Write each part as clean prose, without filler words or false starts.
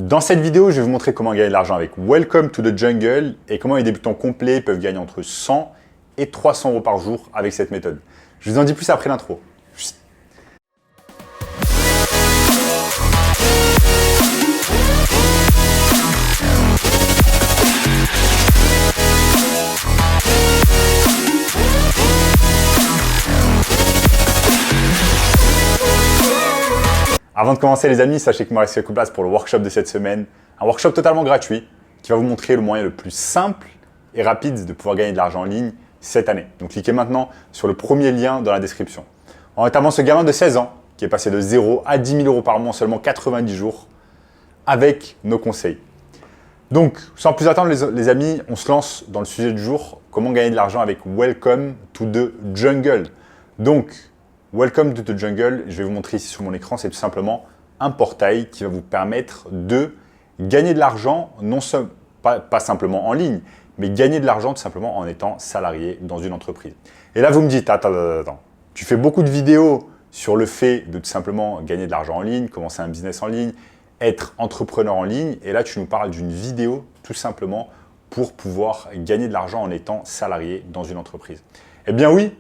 Dans cette vidéo, je vais vous montrer comment gagner de l'argent avec Welcome to the Jungle et comment les débutants complets peuvent gagner entre 100 et 300 euros par jour avec cette méthode. Je vous en dis plus après l'intro. Avant de commencer les amis, sachez qu'il me reste quelques places pour le workshop de cette semaine. Un workshop totalement gratuit qui va vous montrer le moyen le plus simple et rapide de pouvoir gagner de l'argent en ligne cette année. Donc cliquez maintenant sur le premier lien dans la description. En rétablant ce gamin de 16 ans qui est passé de 0 à 10 000 euros par mois en seulement 90 jours avec nos conseils. Donc sans plus attendre les amis, on se lance dans le sujet du jour. Comment gagner de l'argent avec Welcome to the Jungle. Donc Welcome to the Jungle, je vais vous montrer ici sur mon écran, c'est tout simplement un portail qui va vous permettre de gagner de l'argent, pas simplement en ligne, mais gagner de l'argent tout simplement en étant salarié dans une entreprise. Et là, vous me dites, attends, tu fais beaucoup de vidéos sur le fait de tout simplement gagner de l'argent en ligne, commencer un business en ligne, être entrepreneur en ligne, et là, tu nous parles d'une vidéo tout simplement pour pouvoir gagner de l'argent en étant salarié dans une entreprise. Eh bien oui,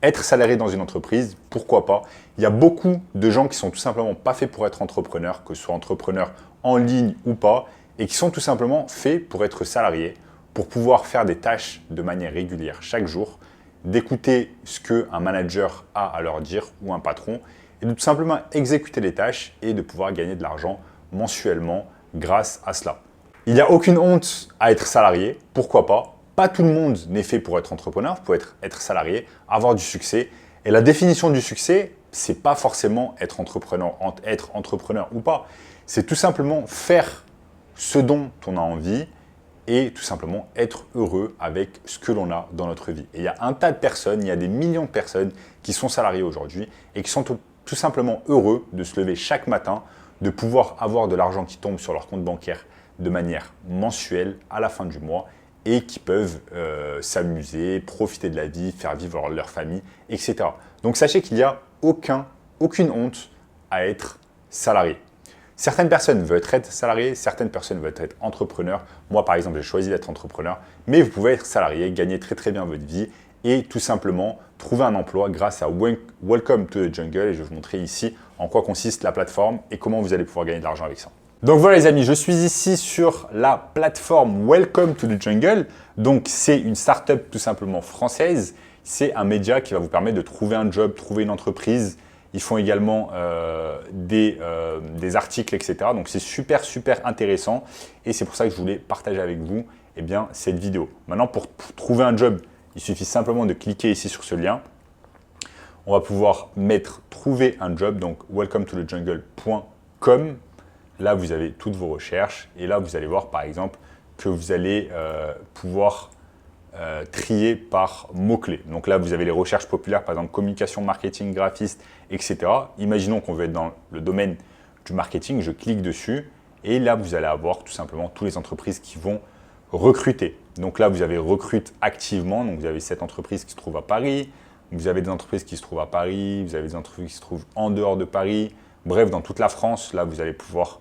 être salarié dans une entreprise, pourquoi pas? Il y a beaucoup de gens qui sont tout simplement pas faits pour être entrepreneurs, que ce soit entrepreneur en ligne ou pas, et qui sont tout simplement faits pour être salariés, pour pouvoir faire des tâches de manière régulière chaque jour, d'écouter ce qu'un manager a à leur dire ou un patron, et de tout simplement exécuter les tâches et de pouvoir gagner de l'argent mensuellement grâce à cela. Il n'y a aucune honte à être salarié, pourquoi pas? Pas tout le monde n'est fait pour être entrepreneur, pour être salarié, avoir du succès. Et la définition du succès, c'est pas forcément être entrepreneur ou pas. C'est tout simplement faire ce dont on a envie et tout simplement être heureux avec ce que l'on a dans notre vie. Et il y a un tas de personnes, il y a des millions de personnes qui sont salariées aujourd'hui et qui sont tout simplement heureux de se lever chaque matin, de pouvoir avoir de l'argent qui tombe sur leur compte bancaire de manière mensuelle à la fin du mois et qui peuvent s'amuser, profiter de la vie, faire vivre leur famille, etc. Donc sachez qu'il n'y a aucune honte à être salarié. Certaines personnes veulent être salariées, certaines personnes veulent être entrepreneurs. Moi par exemple, j'ai choisi d'être entrepreneur, mais vous pouvez être salarié, gagner très bien votre vie et tout simplement trouver un emploi grâce à Welcome to the Jungle. Et je vais vous montrer ici en quoi consiste la plateforme et comment vous allez pouvoir gagner de l'argent avec ça. Donc voilà les amis, je suis ici sur la plateforme Welcome to the Jungle. Donc c'est une startup tout simplement française. C'est un média qui va vous permettre de trouver un job, trouver une entreprise. Ils font également des articles, etc. Donc c'est super intéressant et c'est pour ça que je voulais partager avec vous cette vidéo. Maintenant pour trouver un job, il suffit simplement de cliquer ici sur ce lien. On va pouvoir mettre trouver un job, donc welcometothe-jungle.com. Là, vous avez toutes vos recherches et là, vous allez voir par exemple que vous allez pouvoir trier par mots-clés. Donc là, vous avez les recherches populaires, par exemple communication, marketing, graphiste, etc. Imaginons qu'on veut être dans le domaine du marketing, je clique dessus et là, vous allez avoir tout simplement toutes les entreprises qui vont recruter. Donc là, vous avez recrute activement, donc vous avez cette entreprise qui se trouve à Paris, vous avez des entreprises qui se trouvent à Paris, vous avez des entreprises qui se trouvent en dehors de Paris, bref, dans toute la France, là, vous allez pouvoir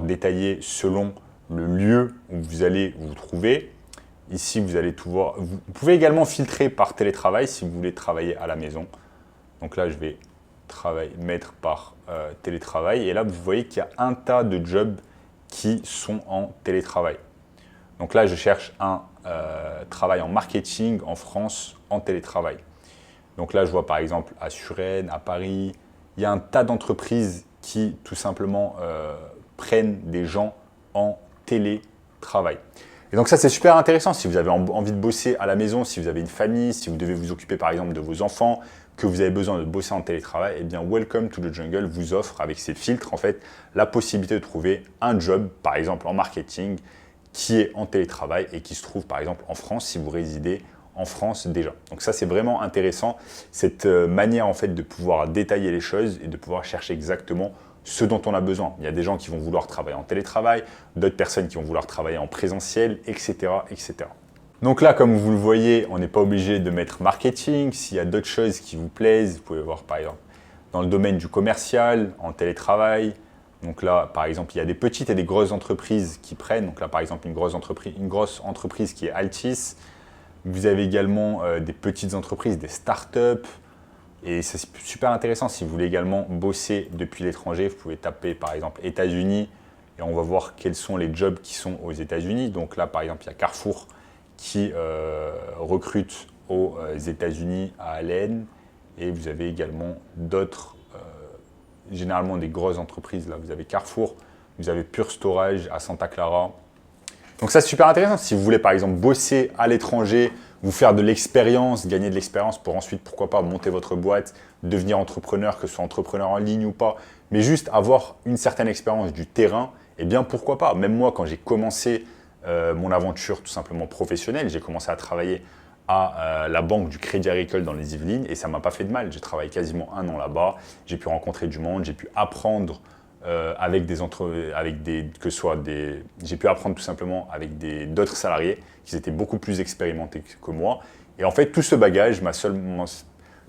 détailler selon le lieu où vous allez vous trouver. Ici, vous allez tout voir. Vous pouvez également filtrer par télétravail si vous voulez travailler à la maison. Donc là, je vais mettre par télétravail. Et là, vous voyez qu'il y a un tas de jobs qui sont en télétravail. Donc là, je cherche un travail en marketing en France en télétravail. Donc là, je vois par exemple à Suresnes, à Paris. Il y a un tas d'entreprises qui tout simplement prennent des gens en télétravail. Et donc ça, c'est super intéressant si vous avez envie de bosser à la maison, si vous avez une famille, si vous devez vous occuper par exemple de vos enfants, que vous avez besoin de bosser en télétravail, eh bien Welcome to the Jungle vous offre avec ces filtres en fait la possibilité de trouver un job par exemple en marketing qui est en télétravail et qui se trouve par exemple en France si vous résidez en France déjà. Donc ça, c'est vraiment intéressant, cette manière en fait de pouvoir détailler les choses et de pouvoir chercher exactement ce dont on a besoin. Il y a des gens qui vont vouloir travailler en télétravail, d'autres personnes qui vont vouloir travailler en présentiel, etc. Donc là, comme vous le voyez, on n'est pas obligé de mettre marketing. S'il y a d'autres choses qui vous plaisent, vous pouvez voir par exemple dans le domaine du commercial, en télétravail, Donc là, par exemple, il y a des petites et des grosses entreprises qui prennent. Donc là, par exemple, une grosse entreprise qui est Altis. Vous avez également des petites entreprises, des startups. Et c'est super intéressant. Si vous voulez également bosser depuis l'étranger, vous pouvez taper par exemple États-Unis et on va voir quels sont les jobs qui sont aux États-Unis. Donc là, par exemple, il y a Carrefour qui recrute aux États-Unis à Allen. Et vous avez également d'autres, généralement des grosses entreprises. Là, vous avez Carrefour, vous avez Pure Storage à Santa Clara. Donc ça, c'est super intéressant. Si vous voulez, par exemple, bosser à l'étranger, vous faire de l'expérience, gagner de l'expérience pour ensuite, pourquoi pas, monter votre boîte, devenir entrepreneur, que ce soit entrepreneur en ligne ou pas, mais juste avoir une certaine expérience du terrain, eh bien, pourquoi pas. Même moi, quand j'ai commencé mon aventure tout simplement professionnelle, j'ai commencé à travailler à la banque du Crédit Agricole dans les Yvelines et ça ne m'a pas fait de mal. J'ai travaillé quasiment 1 an là-bas, j'ai pu rencontrer du monde, j'ai pu apprendre j'ai pu apprendre tout simplement avec d'autres salariés qui étaient beaucoup plus expérimentés que moi. Et en fait, tout ce bagage,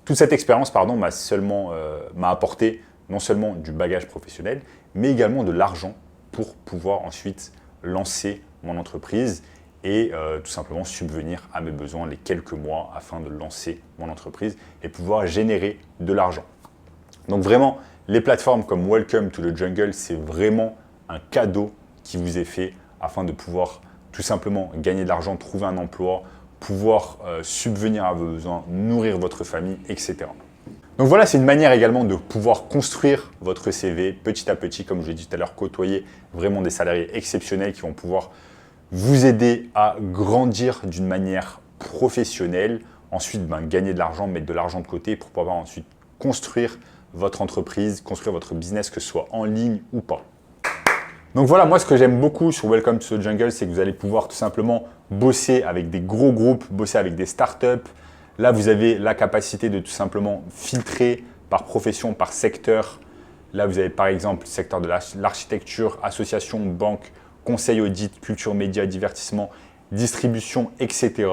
toute cette expérience, m'a apporté non seulement du bagage professionnel, mais également de l'argent pour pouvoir ensuite lancer mon entreprise et tout simplement subvenir à mes besoins les quelques mois afin de lancer mon entreprise et pouvoir générer de l'argent. Donc vraiment, les plateformes comme Welcome to the Jungle, c'est vraiment un cadeau qui vous est fait afin de pouvoir tout simplement gagner de l'argent, trouver un emploi, pouvoir subvenir à vos besoins, nourrir votre famille, etc. Donc voilà, c'est une manière également de pouvoir construire votre CV petit à petit, comme je l'ai dit tout à l'heure, côtoyer vraiment des salariés exceptionnels qui vont pouvoir vous aider à grandir d'une manière professionnelle, ensuite gagner de l'argent, mettre de l'argent de côté pour pouvoir ensuite construire votre entreprise, construire votre business, que ce soit en ligne ou pas. Donc voilà, moi ce que j'aime beaucoup sur Welcome to the Jungle, c'est que vous allez pouvoir tout simplement bosser avec des gros groupes, bosser avec des startups. Là, vous avez la capacité de tout simplement filtrer par profession, par secteur. Là, vous avez par exemple le secteur de l'architecture, association, banque, conseil audit, culture, médias, divertissement, distribution, etc.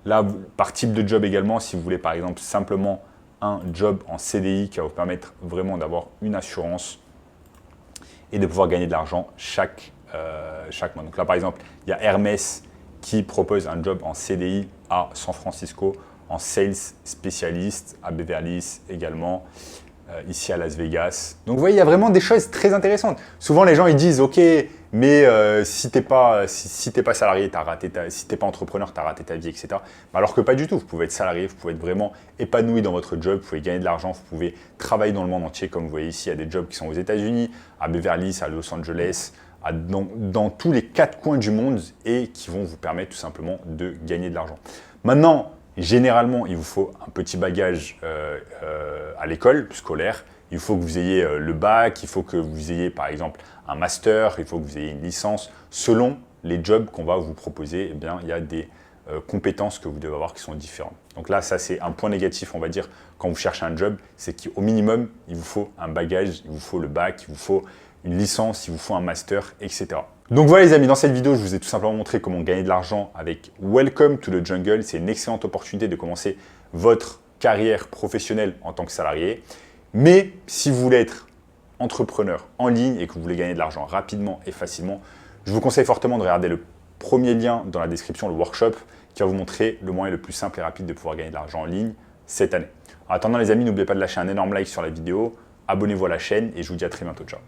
Là, par type de job également, si vous voulez par exemple simplement un job en CDI qui va vous permettre vraiment d'avoir une assurance et de pouvoir gagner de l'argent chaque mois. Donc là, par exemple, il y a Hermès qui propose un job en CDI à San Francisco, en sales spécialiste à Beverly Hills également, ici à Las Vegas. Donc vous voyez, il y a vraiment des choses très intéressantes. Souvent, les gens ils disent « Ok, mais si tu n'es pas salarié, si tu n'es pas entrepreneur, tu as raté ta vie, etc. » Alors que pas du tout. Vous pouvez être salarié, vous pouvez être vraiment épanoui dans votre job, vous pouvez gagner de l'argent, vous pouvez travailler dans le monde entier. Comme vous voyez ici, il y a des jobs qui sont aux États-Unis, à Beverly Hills, à Los Angeles, dans tous les 4 coins du monde et qui vont vous permettre tout simplement de gagner de l'argent. Maintenant, généralement, il vous faut un petit bagage à l'école scolaire. Il faut que vous ayez le bac, il faut que vous ayez par exemple un master, il faut que vous ayez une licence. Selon les jobs qu'on va vous proposer, eh bien, il y a des compétences que vous devez avoir qui sont différentes. Donc là, ça c'est un point négatif, on va dire, quand vous cherchez un job, c'est qu'au minimum, il vous faut un bagage, il vous faut le bac, il vous faut une licence, il vous faut un master, etc. Donc voilà les amis, dans cette vidéo, je vous ai tout simplement montré comment gagner de l'argent avec Welcome to the Jungle. C'est une excellente opportunité de commencer votre carrière professionnelle en tant que salarié. Mais si vous voulez être entrepreneur en ligne et que vous voulez gagner de l'argent rapidement et facilement, je vous conseille fortement de regarder le premier lien dans la description, le workshop, qui va vous montrer le moyen le plus simple et rapide de pouvoir gagner de l'argent en ligne cette année. En attendant les amis, n'oubliez pas de lâcher un énorme like sur la vidéo, abonnez-vous à la chaîne et je vous dis à très bientôt. Ciao.